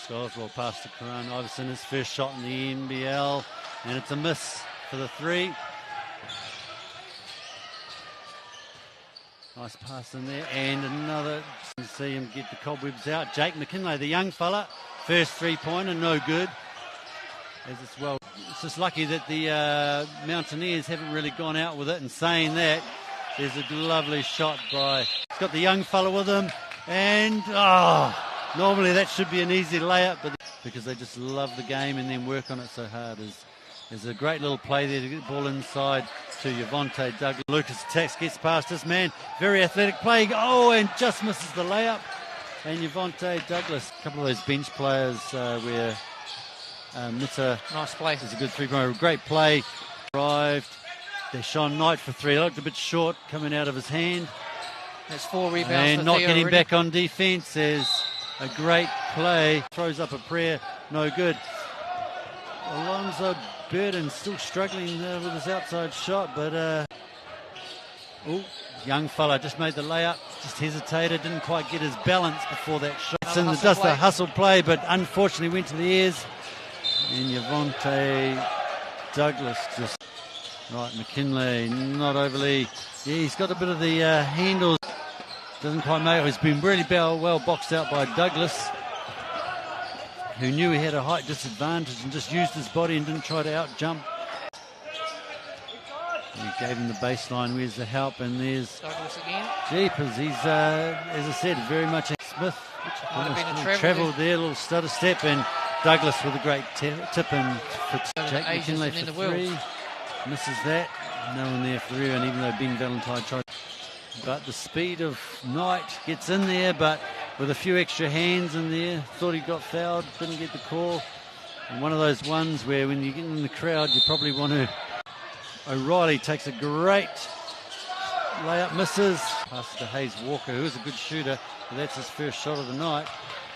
Oscar Oswald past to Karan Iverson, his first shot in the NBL, and it's a miss for the three. Nice pass in there, and another. See him get the cobwebs out. Jake McKinley, the young fella, first three-pointer, no good. As it's well, it's just lucky that the Mountaineers haven't really gone out with it. And saying that, there's a lovely shot by. He's got the young fella with him, and normally that should be an easy layup, but because they just love the game and then work on it so hard. There's a great little play there to get the ball inside to Javonte Douglas. Lucas attacks, gets past this man. Very athletic play. Oh, and just misses the layup. And Javonte Douglas, a couple of those bench players where Mitter. Nice play. It's a good three-pointer. Great play. Arrived. Deshaun Knight for three. It looked a bit short coming out of his hand. That's 4 rebounds. And not getting back on defense. There's a great play. Throws up a prayer. No good. Alonzo Burden still struggling with his outside shot, but young fella just made the layup, just hesitated, didn't quite get his balance before that shot. And just a hustle play, but unfortunately went to the ears. And Javonte Douglas just right. McKinley not overly. Yeah, he's got a bit of the handles. Doesn't quite make it. He's been really well boxed out by Douglas, who knew he had a height disadvantage and just used his body and didn't try to out-jump. He gave him the baseline. Where's the help? And there's Douglas again. Jeepers. He's, as I said, very much a Smith. Travelled there, a little stutter step, and Douglas with a great tip in for Jake McKinley for three. Misses that. No one there for the rebound, even though Ben Valentine tried. But the speed of Knight gets in there, but with a few extra hands in there, thought he got fouled, didn't get the call. And one of those ones where when you get in the crowd, you probably want to. O'Reilly takes a great layup, misses. Passes to Hayes Walker, who is a good shooter, but that's his first shot of the night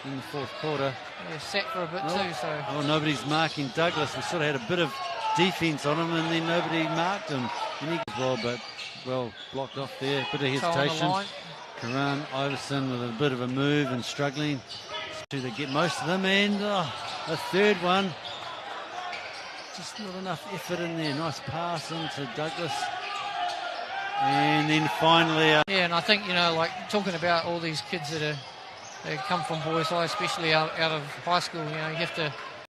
in the fourth quarter. Yeah, set for a bit too, so. Oh, nobody's marking Douglas. We sort of had a bit of defense on him, and then nobody marked him. And he but well blocked off there. Bit of hesitation. Karan Iverson with a bit of a move and struggling to get most of them, and a third one. Just not enough effort in there. Nice pass into Douglas. And then finally... yeah, and I think, like talking about all these kids that come from Boys High, especially out of high school, you have to